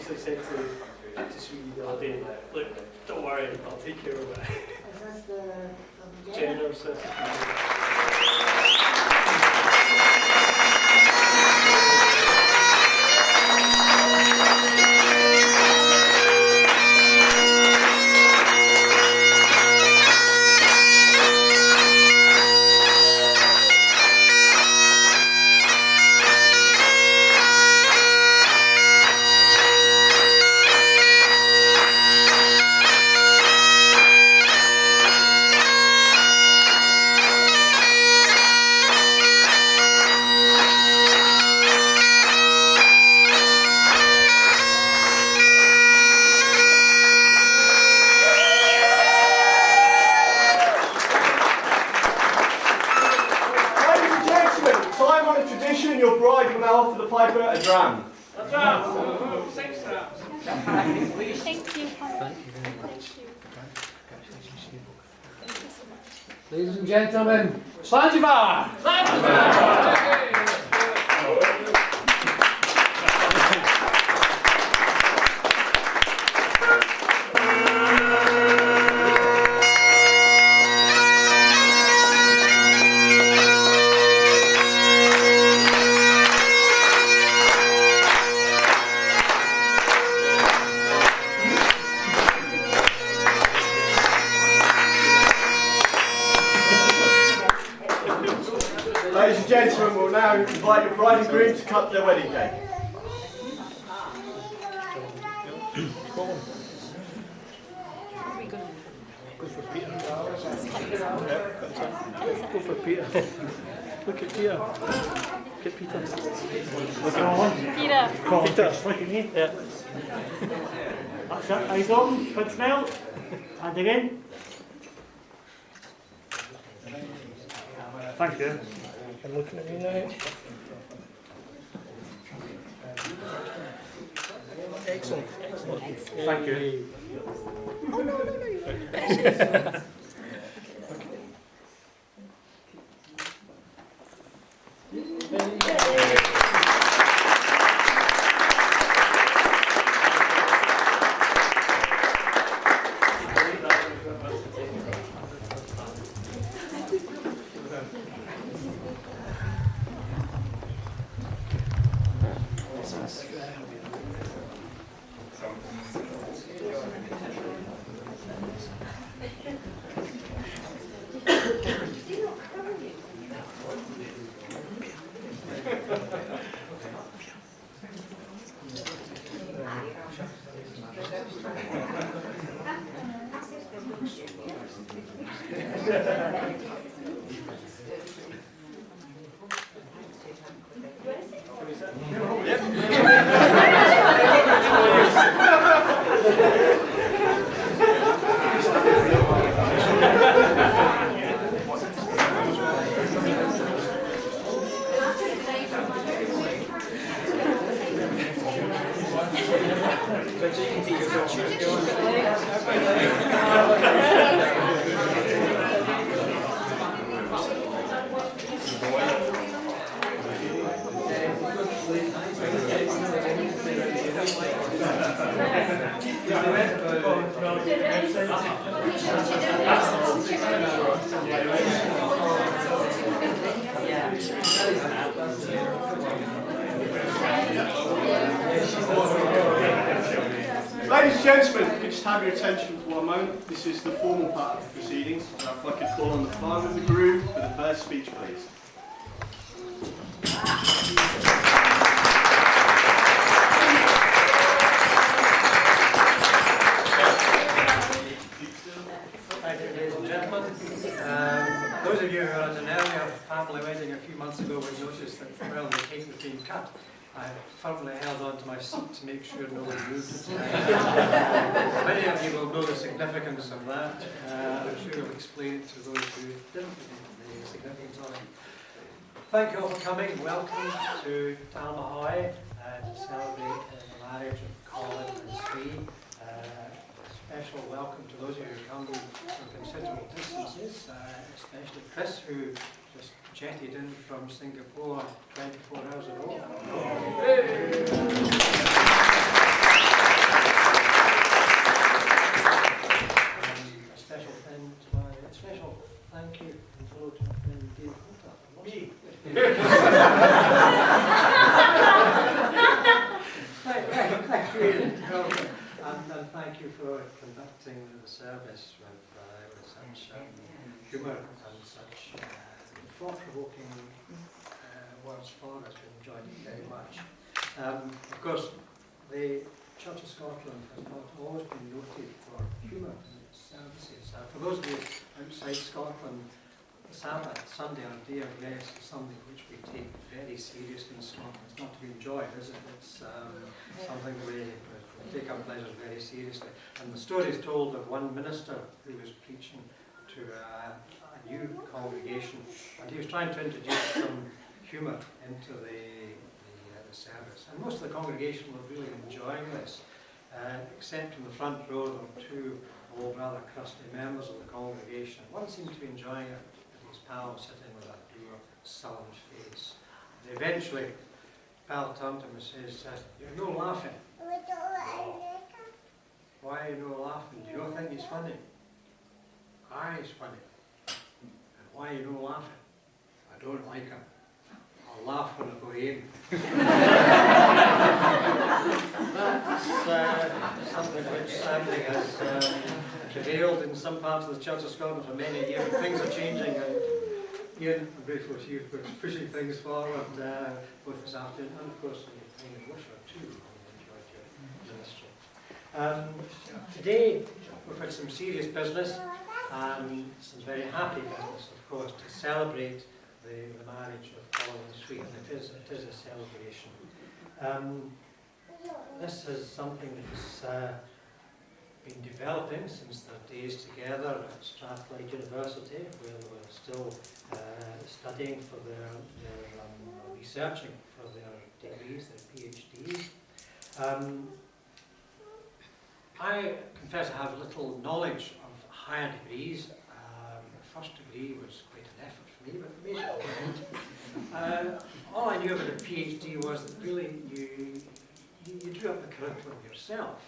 I said to Swee the other day, look, don't worry, I'll take care of it. Is this the Jenner says. Your bride will now offer the piper a dram. A dram? 6 drams. Thank you. Thank you very much. Ladies and gentlemen, Slanjivar! Ladies and gentlemen, we'll now invite your bride and groom to cut their wedding cake. Colin. Go for Peter. Go for Peter. Look at Peter. Look at Peter. Look at Colin. Peter. Colin. Peter. Look at me. Yeah. That's it. Eyes open. Good smell. And again. Thank you. I'm looking at you now. Excellent. Excellent. Thank you. Oh, no. Ladies and gentlemen, if you just have your attention for one moment, this is the formal part of the proceedings. Now, if I could call on the father of the groom for the first speech, please. Thank you, ladies and gentlemen. Those of you who were at an earlier family wedding a few months ago would notice that while the cake was being cut, I firmly held on to my seat to make sure nobody moved. Many of you will know the significance of that. I'm sure I'll explain it to those who didn't know the significance of it. Thank you all for coming. Welcome to Dalmahoy to celebrate the marriage of Colin and Swee. Special welcome to those of you who come from considerable distances, especially Chris, who just jetted in from Singapore 24 hours ago. Kate and hello to my friend Dave Coulter. Me. Thank you, Ian. And thank you for conducting the service with such humour and such thought-provoking words for us. We enjoyed it very much. Of course, the Church of Scotland has not always been noted for humour in its services. For those of you outside Scotland, the Sabbath, Sunday, our day of rest, is something which we take very seriously in Scotland. It's not to be enjoyed, is it? It's something we take our pleasures very seriously. And the story is told of one minister who was preaching to a new congregation, and he was trying to introduce some humour into the service. And most of the congregation were really enjoying this, except in the front row there were two old, rather crusty members of the congregation. One seemed to be enjoying it, and his pal sitting with a dour, sullen face. And eventually, pal turned to him and says, "You're no laughing." "Why are you no laughing? Do you not think he's funny?" "Aye, he's funny." "And why are you no laughing?" "I don't like him. I'll laugh when I go in." That's something which sadly has prevailed in some parts of the Church of Scotland for many years. Things are changing, and Ian, I'm grateful to you for pushing things forward both this afternoon and of course in Worcester too. Today we've had some serious business and some very happy business, of course, to celebrate the marriage of Colin and Swee, and it is a celebration. This is something that's been developing since their days together at Strathclyde University, where they were still studying for their researching for their degrees, their PhDs. I confess I have little knowledge of higher degrees. The first degree was quite an effort for me, but made it all right. All I knew about a PhD was that really you drew up the curriculum yourself.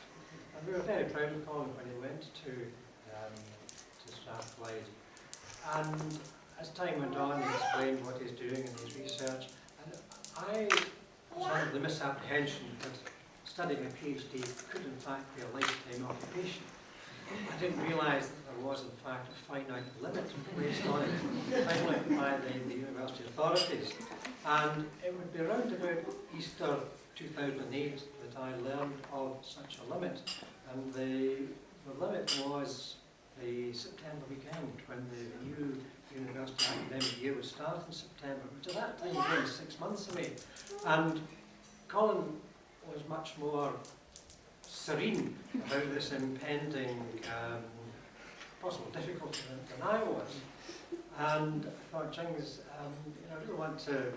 And we were very proud of Colin when he went to Strathclyde. And as time went on, he explained what he's doing in his research. And I was under the misapprehension that studying a PhD could in fact be a lifetime occupation. I didn't realise that there was in fact a finite limit placed on it, finally by the university authorities. And it would be around about Easter 2008 that I learned of such a limit. And the limit was the September weekend, when the new university academic year would start in September, which at that time was only 6 months away. And Colin was much more serene about this impending possible difficulty than I was. And I thought, Jings, I really want to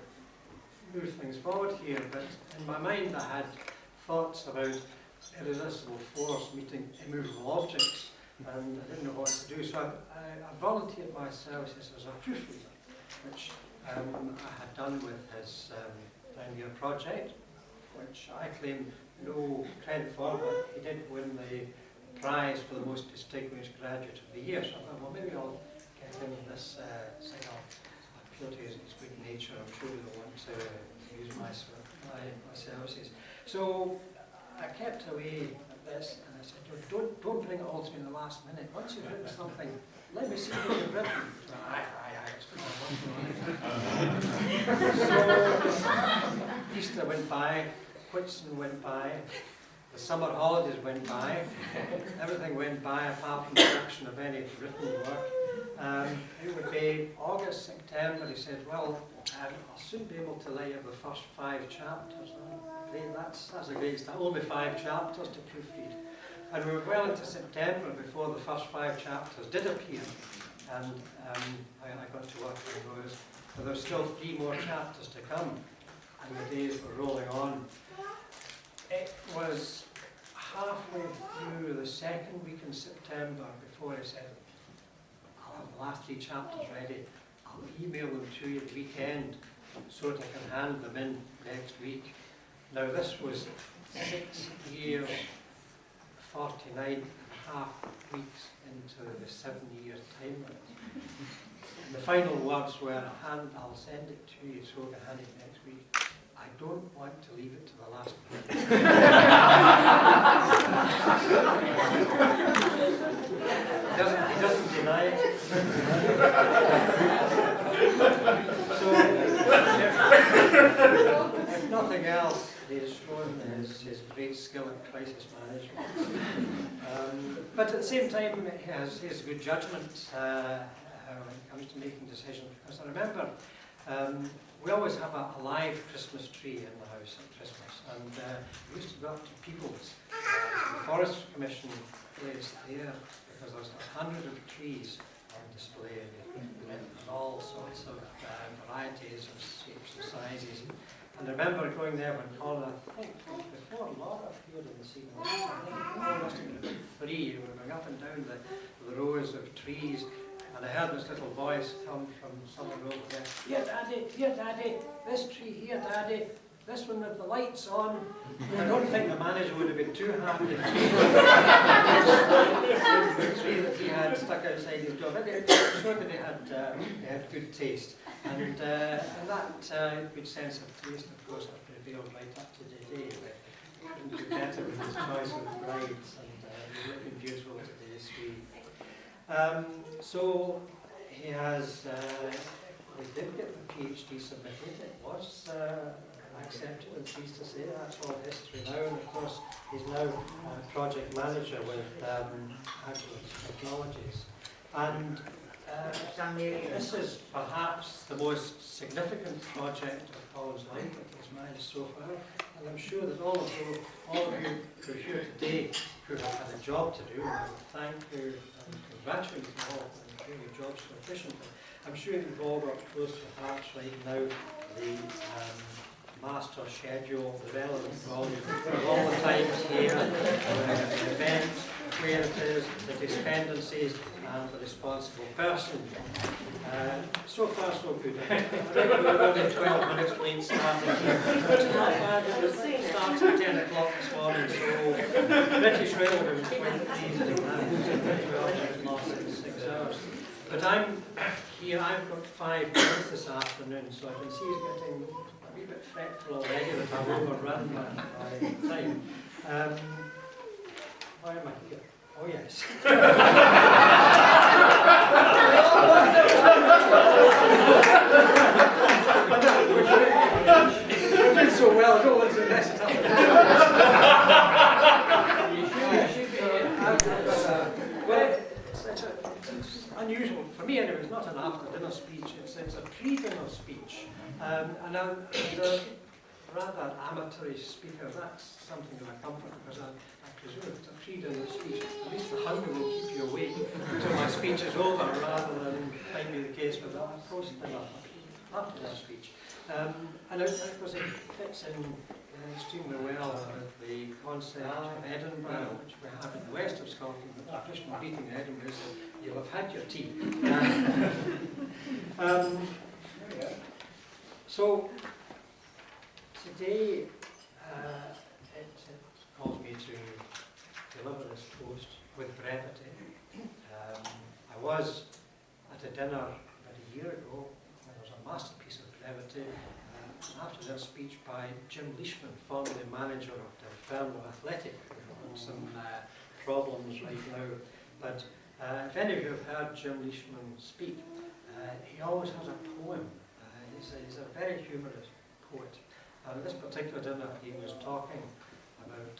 move things forward here, but in my mind I had thoughts about irresistible force meeting immovable objects, and I didn't know what to do, so I volunteered my services as a proofreader, which I had done with his final year project, which I claim no credit for, but he did win the prize for the most distinguished graduate of the year. So I thought, well, maybe I'll get him this sign off. Appeal to his good nature. I'm sure he'll want to use my services. So I kept away at this, and I said, don't bring it all to me in the last minute. Once you've written something, let me see what you've written. Aye, so Easter went by. Whitsun went by, the summer holidays went by, everything went by apart from the production of any written work. It would be August, September. He said, well, I'll soon be able to lay out the first 5 chapters. That's a great start, only 5 chapters to proofread. And we were well into September before the first 5 chapters did appear. And I got to work on those. But there were still 3 more chapters to come. And the days were rolling on. It was halfway through the second week in September before I said, I'll have the last 3 chapters ready. I'll email them to you the weekend so that I can hand them in next week. Now this was 6 years, 49 and a half weeks into the 7-year time limit. And the final words were, and I'll send it to you so we can hand it next week. I don't want to leave it to the last minute. He doesn't deny it. So, if nothing else, he has shown his great skill at crisis management. But at the same time, he has good judgment when it comes to making decisions. Because I remember we always have a live Christmas tree in the house at Christmas, and we used to go up to People's the Forest Commission place there, because there's 100 of trees on display in all sorts of varieties of shapes and sizes. And I remember going there when Colin, I think, before Laura appeared in the scene, I think Colin must have been about 3, we were going up and down the rows of trees, and I heard this little voice come from somewhere over there, here Daddy, this tree here Daddy, this one with the lights on. I don't think the manager would have been too happy the tree that he had stuck outside his door, but it showed that they had good taste. And that good sense of taste, of course, has prevailed right up to today. Couldn't do better with his choice of brides, and you're looking beautiful today, Swee. So he has, he did get the PhD submitted. It was accepted, and pleased to say that's all history now. And of course, he's now project manager with Agile Technologies. And this is perhaps the most significant project of Colin's life that he's managed so far. And I'm sure that all of you who are here today who have had a job to do, and I would thank you and congratulate you all for doing your jobs so efficiently. I'm sure you've all got close to your hearts right now the master schedule, the relevant volume, all the times here, the events, where it is, the dependencies, and the responsible person. So far, so good. I think we're only 12 minutes late starting. But it's not bad. It starts at 10 o'clock this morning, so British Railway was quite easily managed. Not 6 hours. But I'm here, I've got 5 minutes this afternoon, so I can see it's getting a wee bit fretful already that I've overrun my time. Why am I here? Oh yes. We're doing so well, I don't want to mess it up. Well, it's unusual, for me anyway, it's not an after-dinner speech, it's a pre-dinner speech. And I'm a rather amateurish speaker. That's something of a comfort, because I presume if it's a pre-dinner speech, at least the hunger will keep you awake until my speech is over, rather than might be the case with a post-dinner after-dinner speech. And of course it fits in extremely well with the concept of Edinburgh, which we have in the west of Scotland. The traditional greeting in Edinburgh is that you'll have had your tea. So today it calls me to deliver this toast with brevity. I was at a dinner about a year ago, and there was a masterpiece of brevity. After that speech by Jim Leishman, formerly manager of the Edinburgh Athletic, with some problems right now. But if any of you have heard Jim Leishman speak, he always has a poem. He's a very humorous poet. And at this particular dinner, he was talking about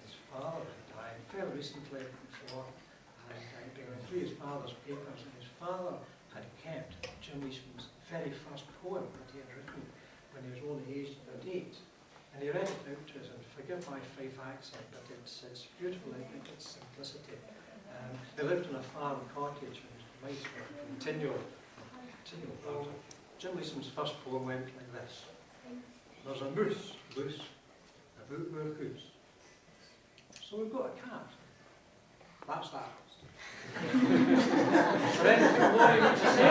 his father who died fairly recently before, and going through his father's papers, and his father had kept Jim Leishman's very first poem that he had written when he was only aged about 8. And he read it out to us, and forgive my Fife accent, but it's beautiful in its simplicity. They lived in a farm cottage, and mice were continual part. Jim Leeson's first poem went like this. There's a moose loose about our house. So we've got a cat. That's that. Is there anything more you want to say?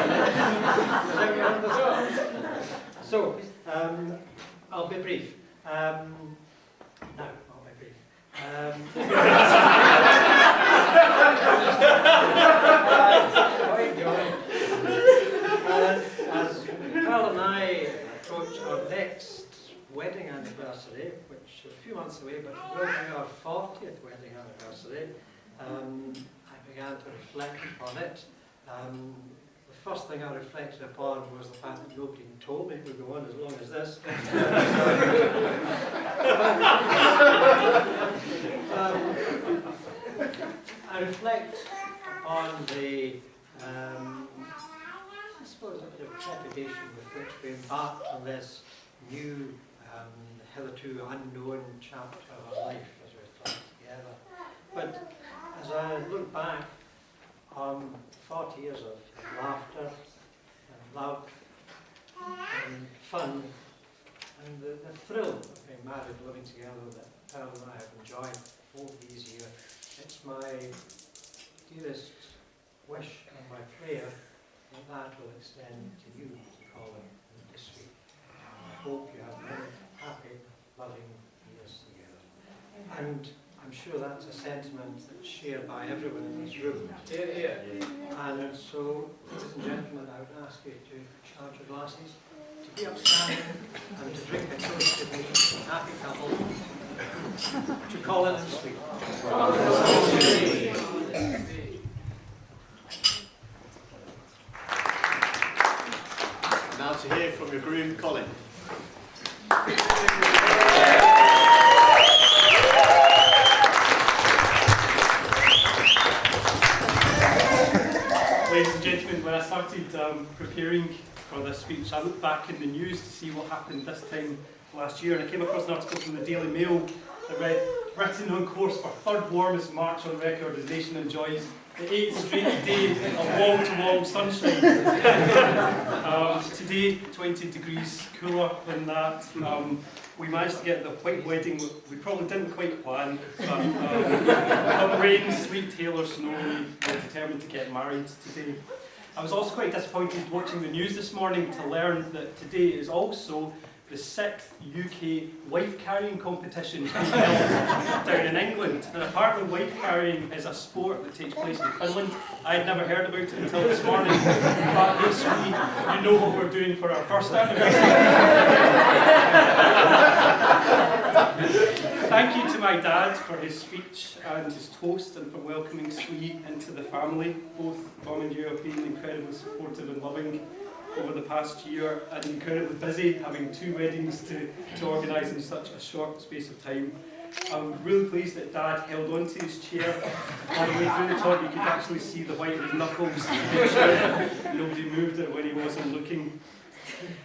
Does everyone understand? So, I'll be brief. I'll be brief. approach our next wedding anniversary, which is a few months away, but it will be our 40th wedding anniversary, I began to reflect upon it. The first thing I reflected upon was the fact that nobody told me it would go on as long as this. I reflect on the, I suppose, the trepidation with which we embarked on this new, hitherto unknown chapter of our life as we're trying together. But as I look back on 40 years of laughter and love and fun and the thrill of being married, living together that Pearl and I have enjoyed all these years, it's my dearest wish and my prayer that that will extend to you, Colin, and to Swee. I hope you have many happy, loving years together. And I'm sure that's a sentiment that's shared by everyone in this room. And so, ladies and gentlemen, I would ask you to charge your glasses, to be upstanding, and to drink a toast to the happy couple, to Colin and Swee. Now to hear from your groom, Colin. Ladies and gentlemen, when I started preparing for this speech, I looked back in the news to see what happened this time last year, and I came across an article from the Daily Mail that read, Britain on course for third warmest March on record as nation enjoys the 8th straight day of wall-to-wall sunshine. Today, 20 degrees cooler than that. We managed to get the white wedding we probably didn't quite plan, but rain, sleet, hail or snow, we were determined to get married today. I was also quite disappointed watching the news this morning to learn that today is also the 6th UK wife-carrying competition being held down in England. And apparently wife-carrying is a sport that takes place in Finland. I had never heard about it until this morning. But this week, you know what we're doing for our first anniversary. Thank you to my dad for his speech and his toast and for welcoming Swee into the family. Both Mum and you have been incredibly supportive and loving over the past year and incredibly busy, having 2 weddings to organise in such a short space of time. I'm really pleased that Dad held on to his chair all the way through the top. You could actually see the white of his knuckles to make sure that nobody moved it when he wasn't looking.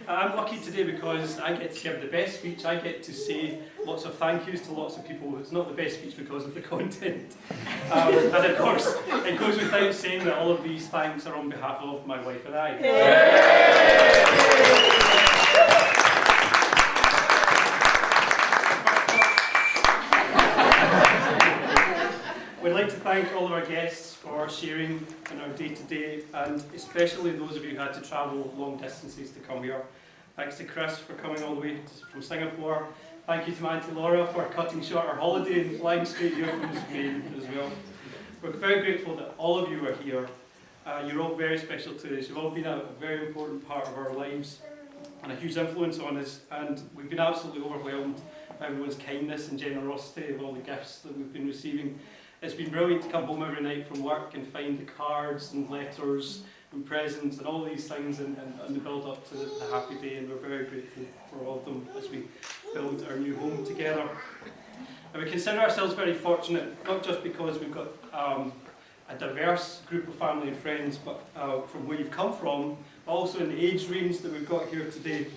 I'm lucky today because I get to give the best speech. I get to say lots of thank yous to lots of people. It's not the best speech because of the content. And of course, it goes without saying that all of these thanks are on behalf of my wife and I. We'd like to thank all of our guests for sharing in our day-to-day, and especially those of you who had to travel long distances to come here. Thanks to Chris for coming all the way from Singapore. Thank you to my Auntie Laura for cutting short our holiday and flying straight here from Spain as well. We're very grateful that all of you are here. You're all very special to us. You've all been a very important part of our lives and a huge influence on us, and we've been absolutely overwhelmed by everyone's kindness and generosity of all the gifts that we've been receiving. It's been brilliant to come home every night from work and find the cards and letters and presents and all these things and the build up to the happy day, and we're very grateful for all of them as we build our new home together. And we consider ourselves very fortunate, not just because we've got a diverse group of family and friends, but from where you've come from, but also in the age range that we've got here today.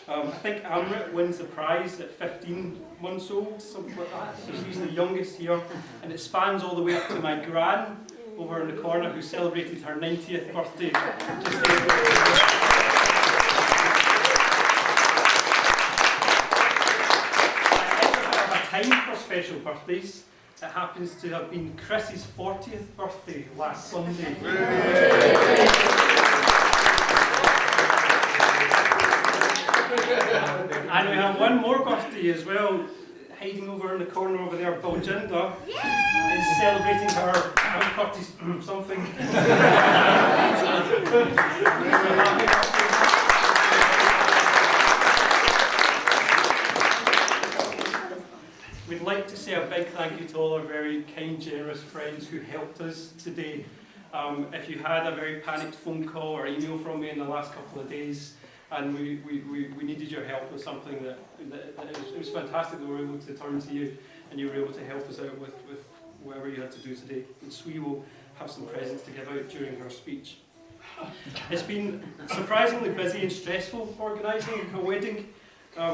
I think Amrit wins the prize at 15 months old, something like that. So she's the youngest here, and it spans all the way up to my gran over in the corner who celebrated her 90th birthday. I have a time for special birthdays. It happens to have been Chris's 40th birthday last Sunday. And we have one more birthday as well, hiding over in the corner over there. Baljinder is celebrating her 30 something. big thank you to all our very kind, generous friends who helped us today. If you had a very panicked phone call or email from me in the last couple of days, and we needed your help with something that it was fantastic that we were able to turn to you, and you were able to help us out with whatever you had to do today. And Swee will have some presents to give out during her speech. It's been surprisingly busy and stressful organising a wedding.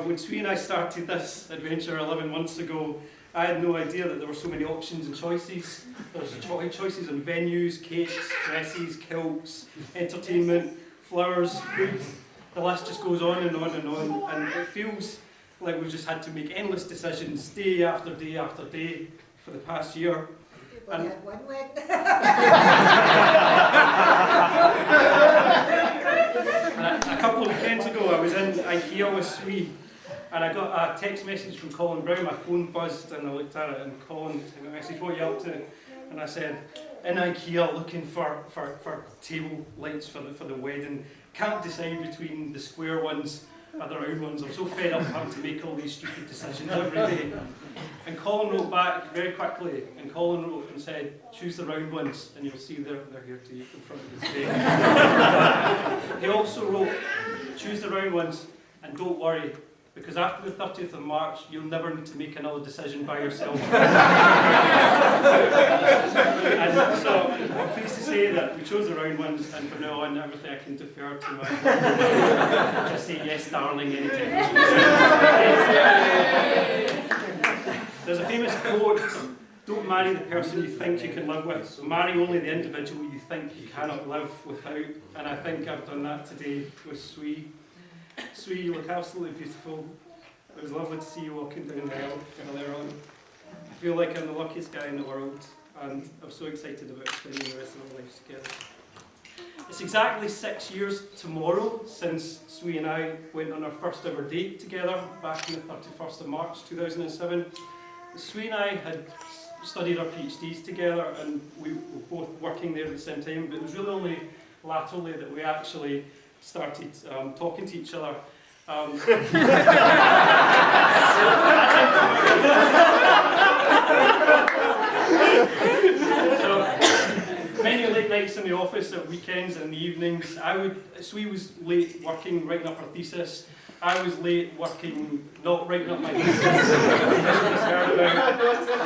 When Swee and I started this adventure 11 months ago, I had no idea that there were so many options and choices. There's choices on venues, cakes, dresses, kilts, entertainment, flowers, food. The list just goes on and on and on, and it feels like we've just had to make endless decisions day after day after day for the past year. And Had one wedding. a couple of weekends ago, I was in IKEA with Swee, and I got a text message from Colin Brown. My phone buzzed, and I looked at it, and Colin sent me a message, "What are you up to?" And I said, "In IKEA, looking for table lights for the wedding. Can't decide between the square ones or the round ones. I'm so fed up having to make all these stupid decisions every day." And Colin wrote back very quickly, and Colin wrote and said, "Choose the round ones," and you'll see they're here to you in front of you today. He also wrote, "Choose the round ones, and don't worry, because after the 30th of March, you'll never need to make another decision by yourself." And so I'm pleased to say that we chose the round ones, and from now on, everything I can defer to my just say yes, darling, anytime. There's a famous quote: "Don't marry the person you think you can live with, marry only the individual you think you cannot live without." And I think I've done that today with Swee. Swee, you look absolutely beautiful. It was lovely to see you walking down the aisle earlier on. I feel like I'm the luckiest guy in the world, and I'm so excited about spending the rest of our lives together. It's exactly 6 years tomorrow since Swee and I went on our first ever date together back on the 31st of March 2007. Swee and I had studied our PhDs together, and we were both working there at the same time, but it was really only latterly that we actually started talking to each other. So many late nights in the office at weekends and the evenings. Swee was late working, writing up her thesis. I was late working, not writing up my thesis.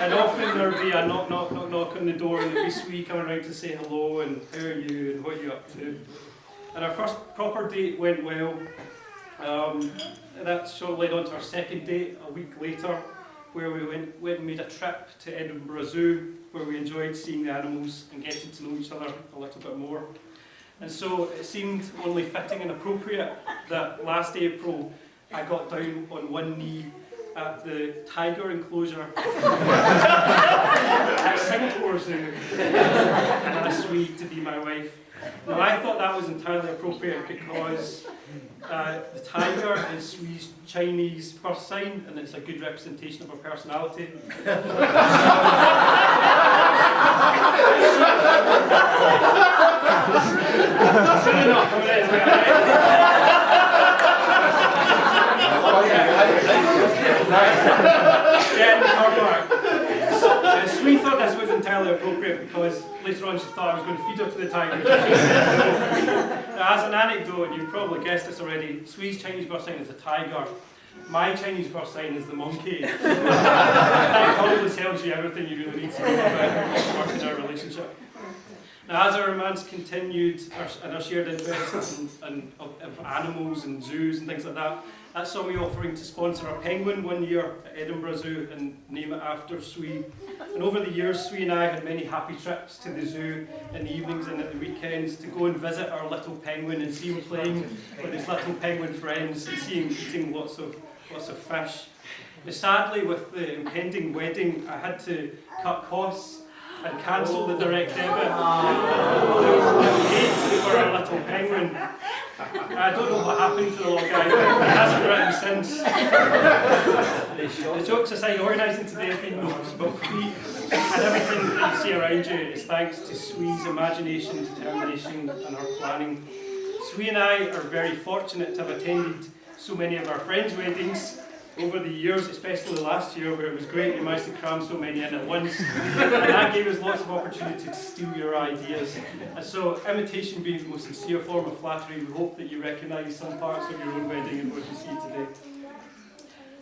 And often there would be a knock on the door, and there'd be Swee coming around to say hello and how are you and what are you up to. And our first proper date went well. That sort of led on to our second date a week later, where we went and made a trip to Edinburgh Zoo, where we enjoyed seeing the animals and getting to know each other a little bit more. And so it seemed only fitting and appropriate that last April I got down on one knee at the tiger enclosure at Singapore Zoo and asked Swee to be my wife. Now, I thought that was entirely appropriate because the tiger is Swee's Chinese birth sign, and it's a good representation of her personality. Soon enough, Swee thought this was entirely appropriate because later on she thought I was going to feed her to the tiger. Now, as an anecdote, and you've probably guessed this already, Swee's Chinese birth sign is a tiger. My Chinese birth sign is the monkey. That probably tells you everything you really need to know about working our relationship. Now, as our romance continued and our shared interests of animals and zoos and things like that saw me offering to sponsor a penguin one year at Edinburgh Zoo and name it after Swee. And over the years, Swee and I had many happy trips to the zoo in the evenings and at the weekends to go and visit our little penguin and see him playing with his little penguin friends and see him eating lots of fish. But sadly, with the impending wedding, I had to cut costs and cancel the direct debit for our little penguin. I don't know what happened to the little guy, but he hasn't written since. The jokes aside, organising today has been buckwheat, and everything that you see around you is thanks to Swee's imagination, determination and her planning. Swee and I are very fortunate to have attended so many of our friends' weddings, over the years, especially last year where it was great, you managed to cram so many in at once. And that gave us lots of opportunity to steal your ideas. And so, imitation being the most sincere form of flattery, we hope that you recognise some parts of your own wedding in what you see today.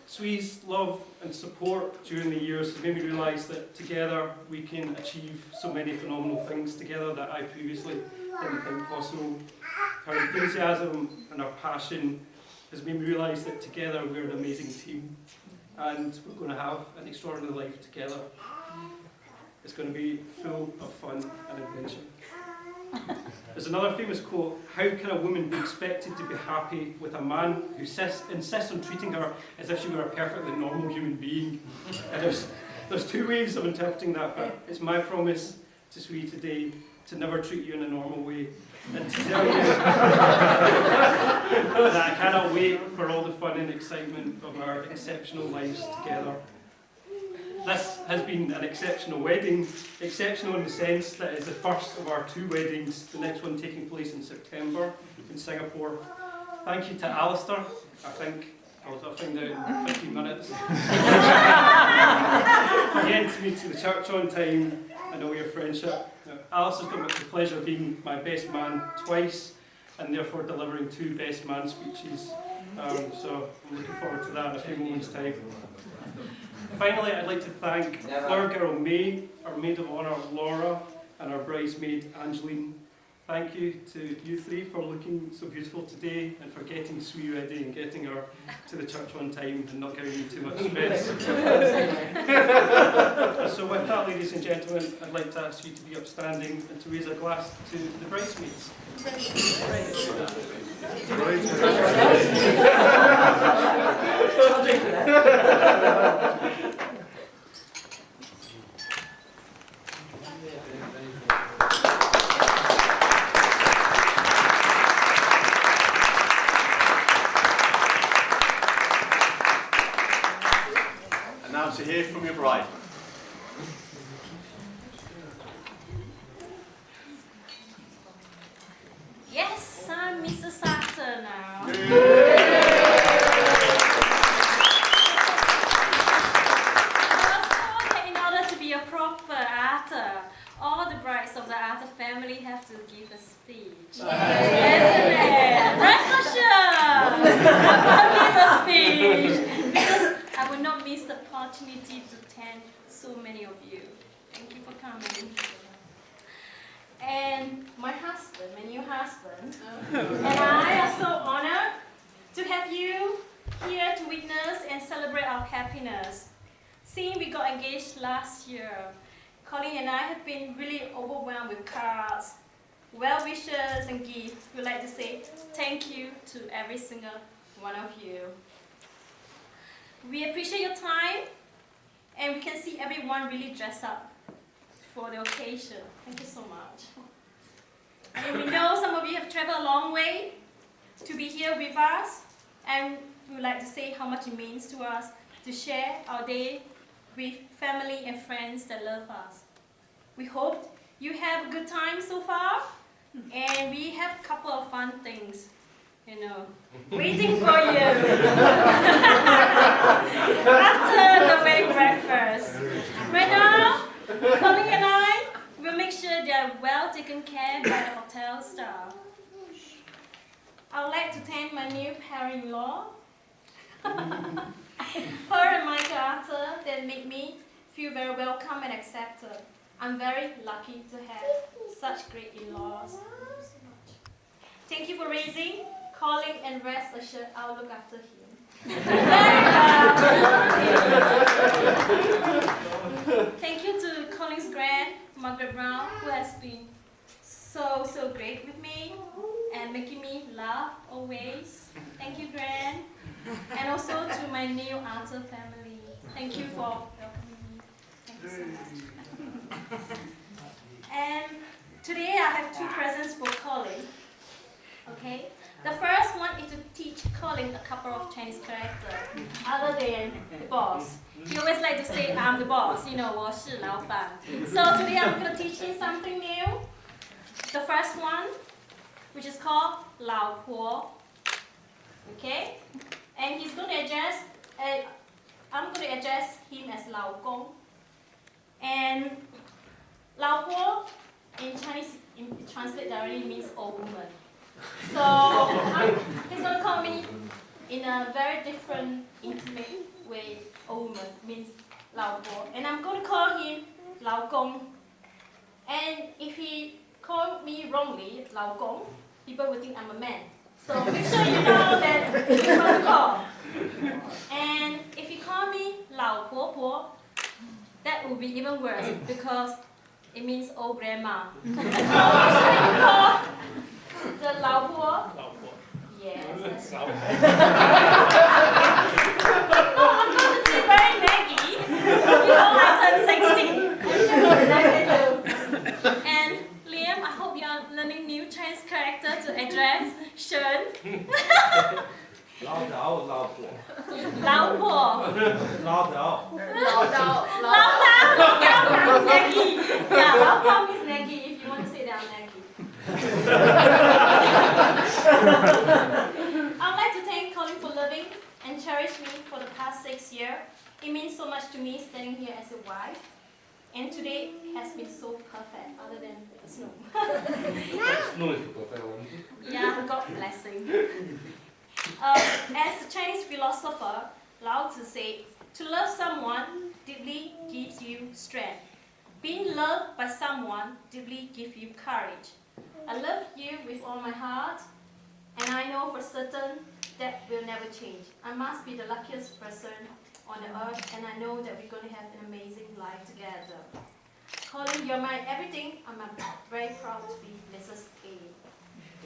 Swee's love and support during the years has made me realise that together we can achieve so many phenomenal things together that I previously didn't think possible. Her enthusiasm and her passion has made me realise that together we're an amazing team and we're going to have an extraordinary life together. It's going to be full of fun and adventure. There's another famous quote: how can a woman be expected to be happy with a man who insists on treating her as if she were a perfectly normal human being? And there's two ways of interpreting that, but it's my promise to Swee today to never treat you in a normal way, and to tell you that I cannot wait for all the fun and excitement of our exceptional lives together. This has been an exceptional wedding, exceptional in the sense that it's the first of our 2 weddings, the next one taking place in September in Singapore. Thank you to Alistair. I think I'll find out in 15 minutes. For getting to me to the church on time and all your friendship. Alistair's got the pleasure of being my best man twice and therefore delivering 2 best man speeches. So I'm looking forward to that in a few moments' time. Finally, I'd like to thank flower girl May, our maid of honour Laura, and our bridesmaid Angeline. Thank you to you 3 for looking so beautiful today and for getting Swee ready and getting her to the church on time and not giving me too much stress. So with that, ladies and gentlemen, I'd like to ask you to be upstanding and to raise a glass to the bridesmaids. And now to hear from your bride. Yes, I'm Mrs. Sutter now. In order to be a proper actor, all the brides of the actor family have to give a speech. Isn't it? Rest assured, I'll give a speech because I will not miss the opportunity to attend so many of you. Thank you for coming. And my husband, my new husband, and I are so honored to have you here to witness and celebrate our happiness. Seeing we got engaged last year, Colin and I have been really overwhelmed with cards, well wishes and gifts. We'd like to say thank you to every single one of you. We appreciate your time, and we can see everyone really dressed up for the occasion. Thank you so much. And we know some of you have traveled a long way to be here with us, and we would like to say how much it means to us to share our day with family and friends that love us. We hope you have a good time so far, and we have a couple of fun things, waiting for you after the wedding breakfast. Right now, Colin and I will make sure they are well taken care by the hotel staff. I would like to thank my new parent-in-law, her and Michael Arthur, that made me feel very welcome and accepted. I'm very lucky to have such great in-laws. Thank you for raising Colin, and rest assured I'll look after him. Thank you to Colin's grand, Margaret Brown, who has been so great with me and making me laugh always. Thank you, Gran. And also to my new Arthur family. Thank you for welcoming me. Thank you so much. And today I have 2 presents for Colin. Okay? The first one is to teach Colin a couple of Chinese characters other than the boss. He always like to say, I'm the boss, 我是老板. So today I'm going to teach him something new. The first one, which is called 老婆. Okay? And he's going to address And I'm going to address him as Lao Gong. And Lao Po in Chinese, translate directly means old woman. So he's going to call me in a very different, intimate way. Old woman means Lao Po. And I'm going to call him Lao Gong. And if he called me wrongly, Lao Gong, people will think I'm a man. So make sure you know that it's from the call. And if you call me Lao Po Po, that will be even worse because it means old grandma. So make sure you call the Lao Po. Yes, that's right. No, I'm going to be very naggy before I turn 60. And Liam, I hope you are learning new Chinese character to address Shen. Lao Dao, Lao Po. Lao Po. Lao Dao. Lao Dao, naggy. Yeah, Lao Po means naggy if you want to say that I'm naggy. I'd like to thank Colin for loving and cherishing me for the past 6 years. It means so much to me standing here as a wife. And today has been so perfect, other than the snow. Snow is the perfect one. Yeah, God blessing. As a Chinese philosopher, Lao Tzu said, to love someone deeply gives you strength. Being loved by someone deeply gives you courage. I love you with all my heart, and I know for certain that will never change. I must be the luckiest person on the earth, and I know that we're going to have an amazing life together. Colin, you're my everything. I'm very proud to be Mrs. A.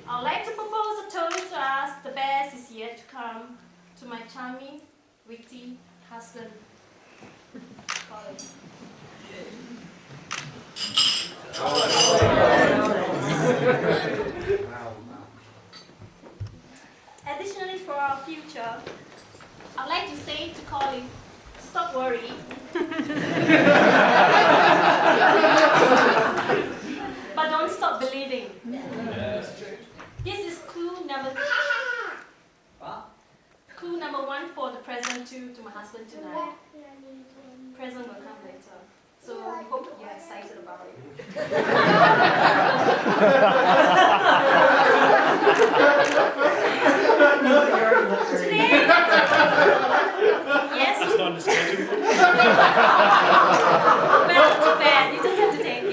I'd like to propose a toast to us. The best is yet to come. To my charming, witty husband, Colin. Additionally, for our future, I'd like to say to Colin, stop worrying. But don't stop believing. This is clue number 1 for the present to my husband tonight. Present will come later. So I hope you're excited about it. Today, yes. It's not on the schedule. Well, too bad. You just have to take it.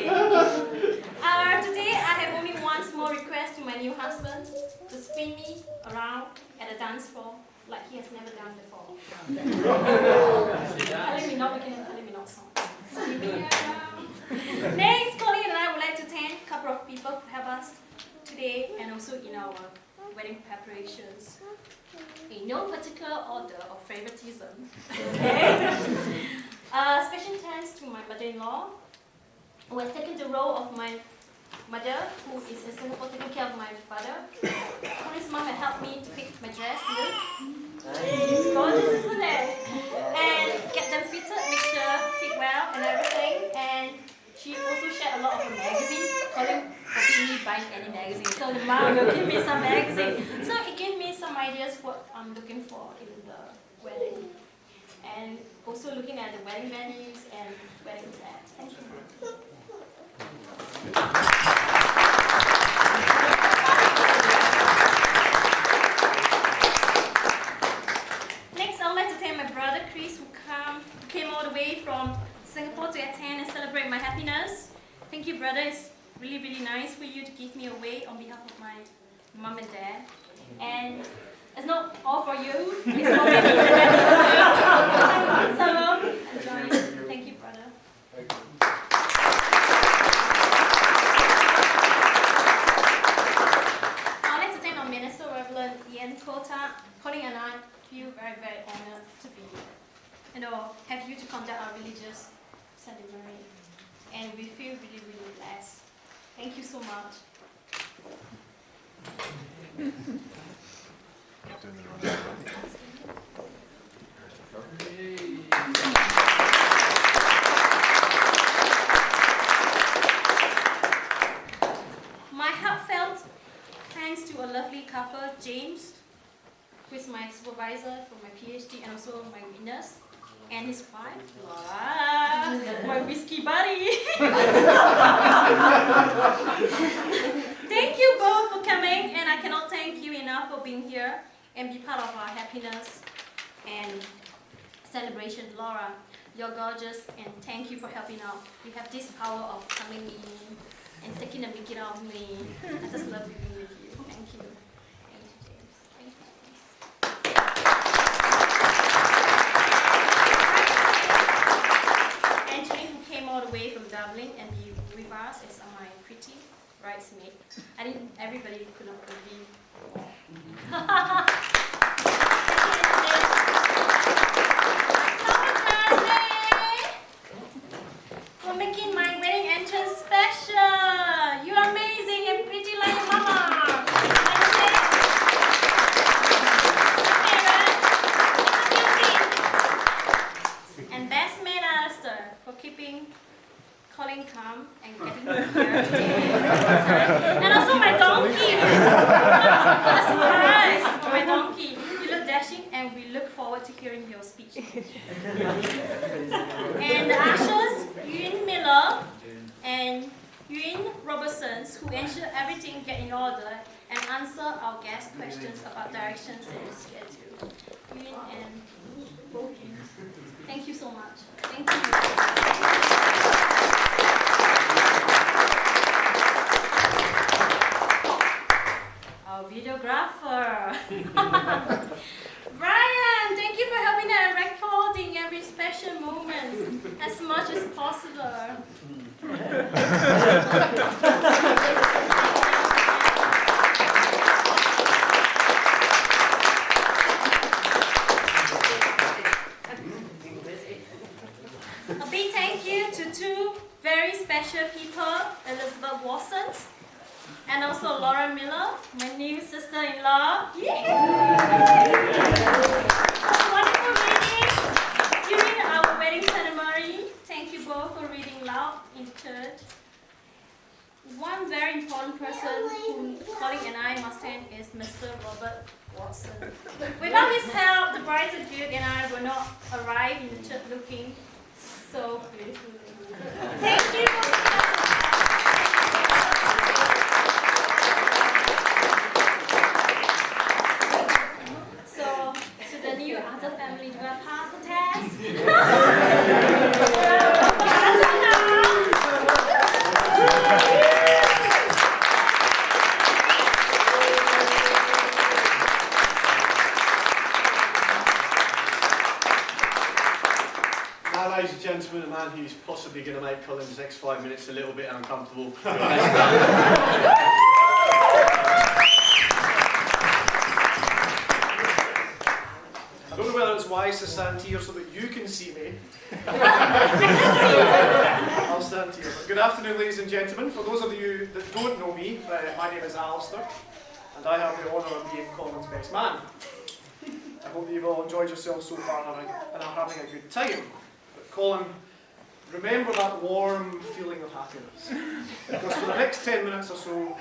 Today, I have only one small request to my new husband to spin me around at a dance floor like he has never done before. Telling me not, we can telling me not song. Spin me around. Next, Colin and I would like to thank a couple of people who help us today and also in our wedding preparations. In no particular order of favoritism. Okay. Special thanks to my mother-in-law, who has taken the role of my mother, who is in Singapore taking care of my father. Colin's mom had helped me to pick my dress. It's gorgeous, isn't it? And get them fitted, make sure fit well and everything. And she also shared a lot of her magazine. Colin forbid me buying any magazine, so the mom will give me some magazine. So it gave me some ideas what I'm looking for in the wedding. And also looking at the wedding venues and wedding plans. Thank you. Next, I would like to thank my brother Chris, who came all the way from Singapore to attend and celebrate my happiness. Thank you, brother. It's really, really nice for you to give me away on behalf of my mom and dad. And it's not all for you. It's for me. So, enjoy. Thank you, brother. I'd like to thank our Minister, Reverend Ian Kota. Colin and I feel very, very honored to be have you to conduct our religious ceremony. And we feel really, really blessed. Thank you so much. My heartfelt thanks to a lovely couple, James who is my supervisor for my PhD and also my witness, and his wife, wow, my whiskey buddy. Thank you both for coming, and I cannot thank you enough for being here and be part of our happiness and celebration. Laura, you're gorgeous, and thank you for helping out. You have this power of coming in and taking the mickey out of me. I just love being with you. Thank you. Thank you, James. Thank you. And Jane, who came all the way from Dublin and be with us as my pretty bridesmaid. I think everybody could not believe. For making my wedding entrance special. You are amazing and pretty like your mama. And best man Alistair for keeping Colin calm and getting me here today. And also my donkey. A surprise for my donkey. You look dashing and we look forward to hearing your speech. And the ushers, Yun Miller and Yun Robertsons, who ensure everything get in order and answer our guest questions about directions and schedule. Yun and both Yun. Thank you so much. Thank you. Our videographer. Brian, thank you for helping out and recording every special moment as much as possible. A big thank you to two very special people, Elizabeth Watson and also Laura Miller, my new sister-in-law. Wonderful reading during our wedding ceremony. Thank you both for reading loud in church. One very important person whom Colin and I must thank is Mr. Robert Watson. Without his help, the bride and Duke and I will not arrive in the church looking so beautiful. Thank you. So, to the new other family, do I pass the test? Now, ladies and gentlemen, a man who's possibly going to make Colin's next 5 minutes a little bit uncomfortable. I don't know whether it's wise to stand here so that you can see me. I'll stand here. But good afternoon, ladies and gentlemen. For those of you that don't know me, my name is Alistair, and I have the honour of being Colin's best man. I hope that you've all enjoyed yourselves so far and are having a good time. But Colin, remember that warm feeling of happiness. Because for the next 10 minutes or so,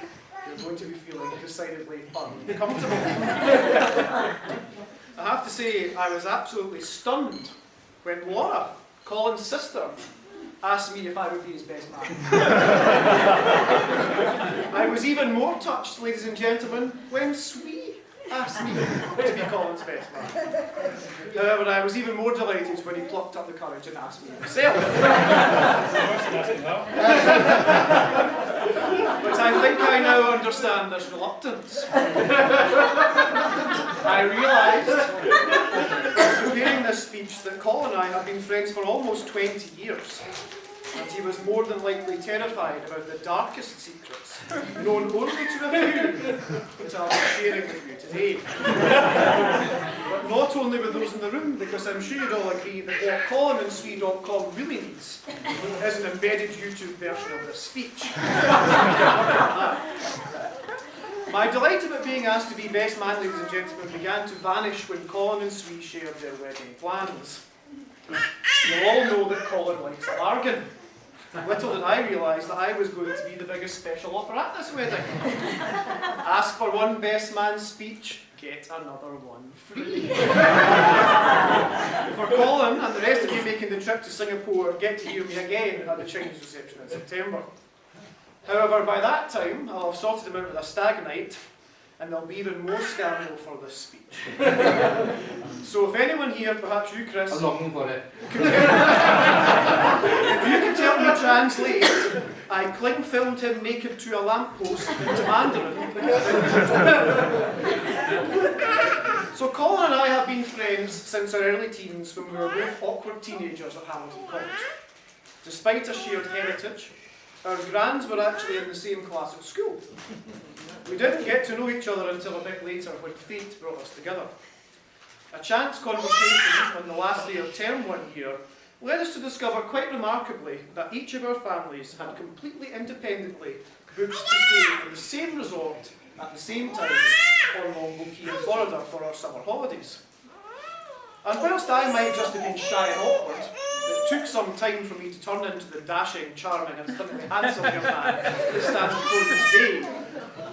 you're going to be feeling decidedly uncomfortable. I have to say, I was absolutely stunned when Laura, Colin's sister, asked me if I would be his best man. I was even more touched, ladies and gentlemen, when Swee asked me to be Colin's best man. However, I was even more delighted when he plucked up the courage and asked me himself. But I think I now understand this reluctance. I realised, while preparing this speech, that Colin and I have been friends for almost 20 years. And he was more than likely terrified about the darkest secrets, known only to a few, that I'll be sharing with you today. But not only with those in the room, because I'm sure you'd all agree that what Colin and Swee.com really needs is an embedded YouTube version of this speech. My delight about being asked to be best man, ladies and gentlemen, began to vanish when Colin and Swee shared their wedding plans. You all know that Colin likes a bargain. Little did I realise that I was going to be the biggest special offer at this wedding. Ask for one best man speech, get another one free. For Colin and the rest of you making the trip to Singapore, get to hear me again at the Chinese reception in September. However, by that time, I'll have sorted him out with a stag night, and there'll be even more scandal for this speech. So if anyone here, perhaps you, Chris, I'm looking for it. if you could help me translate, I cling filmed him naked to a lamppost into Mandarin. So Colin and I have been friends since our early teens when we were both awkward teenagers at Hamilton College. Despite a shared heritage, our grands were actually in the same class at school. We didn't get to know each other until a bit later when fate brought us together. A chance conversation on the last day of term one year led us to discover quite remarkably that each of our families had completely independently booked to stay in the same resort at the same time on Longboat Key in Florida for our summer holidays. And whilst I might just have been shy and awkward, it took some time for me to turn into the dashing, charming and stunningly handsome young man that stands before you today.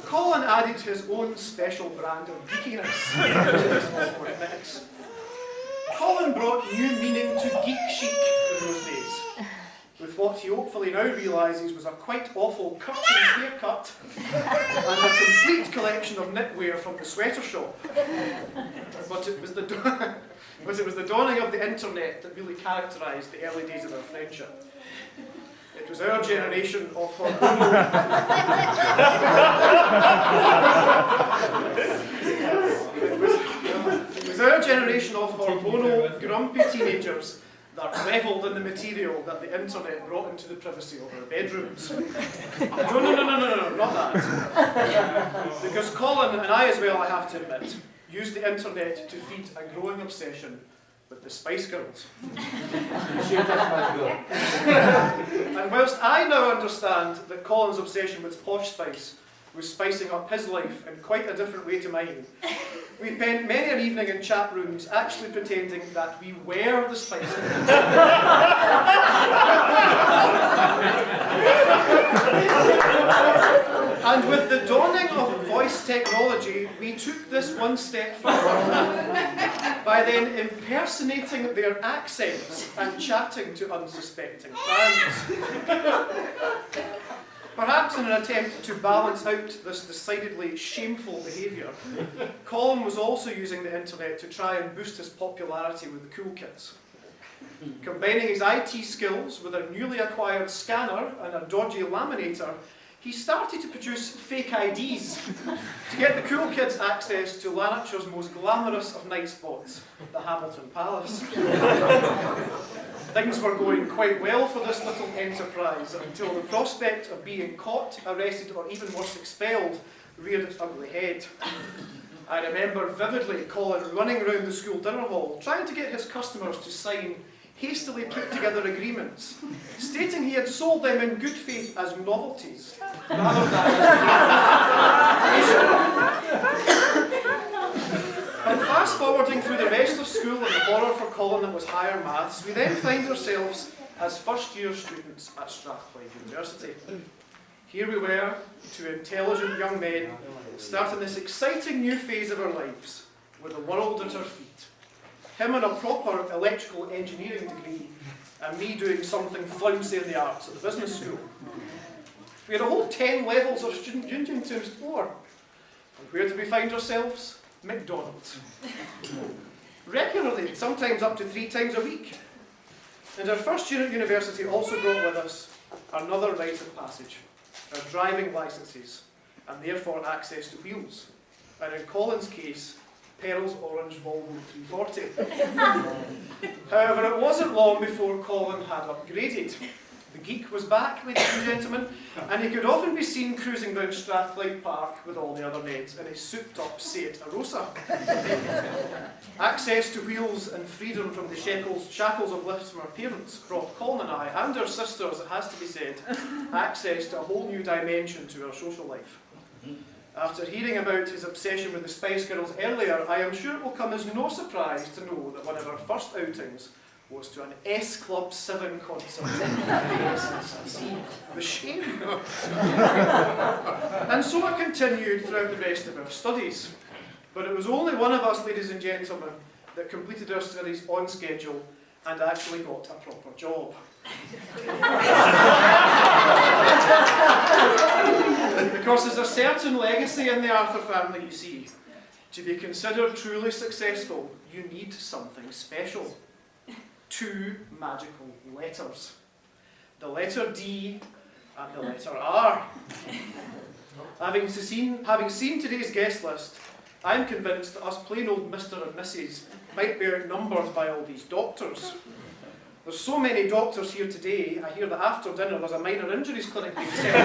Colin added his own special brand of geekiness to this awkward mix. Colin brought new meaning to geek chic in those days, with what he hopefully now realises was a quite awful curtain haircut and a complete collection of knitwear from the sweater shop. But it was the dawning of the internet that really characterised the early days of our friendship. It was our generation of hormonal... it was our generation of hormonal, grumpy teenagers that revelled in the material that the internet brought into the privacy of our bedrooms. No, not that. Because Colin, and I as well, I have to admit, used the internet to feed a growing obsession with the Spice Girls. And whilst I now understand that Colin's obsession with Posh Spice was spicing up his life in quite a different way to mine, we spent many an evening in chat rooms actually pretending that we were the Spice Girls. And with the dawning of voice technology, we took this one step further by then impersonating their accents and chatting to unsuspecting fans. Perhaps in an attempt to balance out this decidedly shameful behaviour, Colin was also using the internet to try and boost his popularity with the cool kids. Combining his IT skills with a newly acquired scanner and a dodgy laminator, he started to produce fake IDs to get the cool kids access to Lanarkshire's most glamorous of night spots, the Hamilton Palace. Things were going quite well for this little enterprise until the prospect of being caught, arrested, or even worse, expelled reared its ugly head. I remember vividly Colin running around the school dinner hall, trying to get his customers to sign hastily put together agreements, stating he had sold them in good faith as novelties, rather than And fast forwarding through the rest of school and the horror for Colin that was higher maths, we then find ourselves as first year students at Strathclyde University. Here we were, two intelligent young men, starting this exciting new phase of our lives, with the world at our feet. Him on a proper electrical engineering degree, and me doing something flouncy in the arts at the business school. We had a whole 10 levels of student union to explore. And where did we find ourselves? McDonald's. Regularly, sometimes up to 3 times a week. And our first year at university also brought with us another rite of passage, our driving licences, and therefore access to wheels. And in Colin's case, Pearl's orange Volvo 340. However, it wasn't long before Colin had upgraded. The geek was back, ladies and gentlemen, and he could often be seen cruising down Strathclyde Park with all the other neds in his souped-up Seat Arosa. Access to wheels and freedom from the shackles of lifts from our parents brought Colin and I, and our sisters, it has to be said, access to a whole new dimension to our social life. After hearing about his obsession with the Spice Girls earlier, I am sure it will come as no surprise to know that one of our first outings was to an S Club 7 concert. The shame. And so it continued throughout the rest of our studies. But it was only one of us, ladies and gentlemen, that completed our studies on schedule and actually got a proper job. Because there's a certain legacy in the Arthur family, you see. To be considered truly successful, you need something special. 2 magical letters. The letter D and the letter R. Having seen today's guest list, I'm convinced that us plain old Mr. and Mrs. might be outnumbered by all these doctors. There's so many doctors here today, I hear that after dinner there's a minor injuries clinic being set up.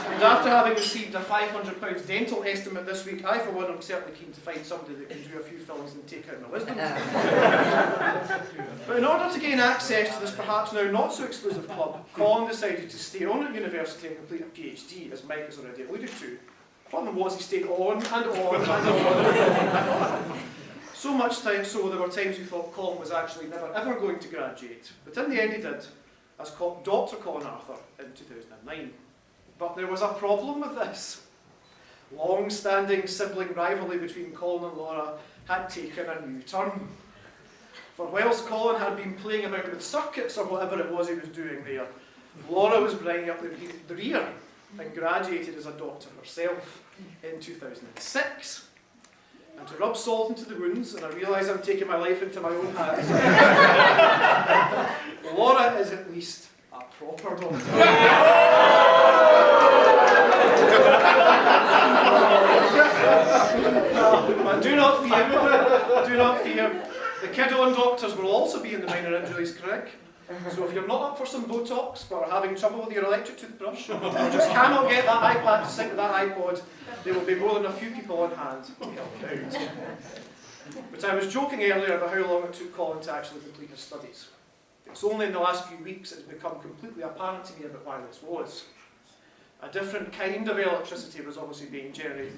And after having received a £500 dental estimate this week, I for one am certainly keen to find somebody that can do a few fillings and take out my wisdom. But in order to gain access to this perhaps now not so exclusive club, Colin decided to stay on at university and complete a PhD, as Mike has already alluded to. The problem was he stayed on and on and on. So much time so there were times we thought Colin was actually never ever going to graduate. But in the end he did, as Dr. Colin Arthur in 2009. But there was a problem with this. Long-standing sibling rivalry between Colin and Laura had taken a new turn. For whilst Colin had been playing about with circuits or whatever it was he was doing there, Laura was bringing up the rear and graduated as a doctor herself in 2006. And to rub salt into the wounds, and I realise I'm taking my life into my own hands, Laura is at least a proper doctor. But do not fear. The kid-on doctors will also be in the minor injuries clinic. So if you're not up for some Botox, but are having trouble with your electric toothbrush, or just cannot get that iPad to sync with that iPod, there will be more than a few people on hand to help you out. But I was joking earlier about how long it took Colin to actually complete his studies. It's only in the last few weeks it's become completely apparent to me about why this was. A different kind of electricity was obviously being generated.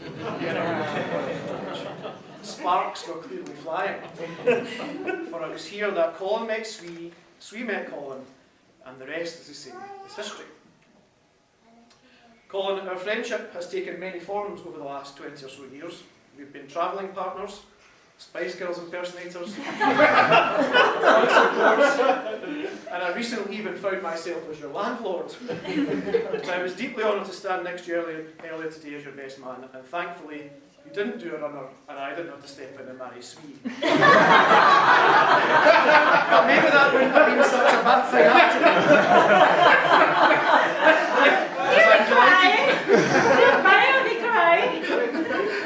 Sparks were clearly flying. For it was here that Colin met Swee, Swee met Colin, and the rest, as they say, is history. Colin, our friendship has taken many forms over the last 20 or so years. We've been travelling partners, Spice Girls impersonators, and I recently even found myself as your landlord. But I was deeply honoured to stand next to you earlier today as your best man, and thankfully you didn't do a runner, and I didn't have to step in and marry Swee. But maybe that wouldn't have been such a bad thing after.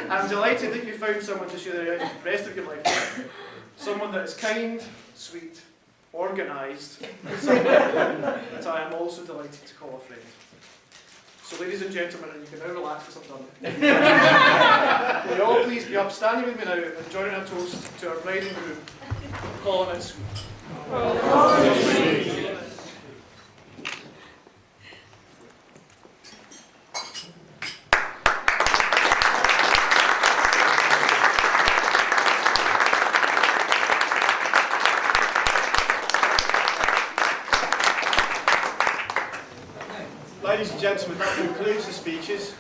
I'm delighted that you found someone to share the rest of your life with. Someone that is kind, sweet, organised, and someone that I am also delighted to call a friend. So ladies and gentlemen, and you can now relax as I've done. Will you all please be upstanding with me now and joining a toast to our bride and groom, Colin and Swee. Ladies and gentlemen, that concludes the speeches.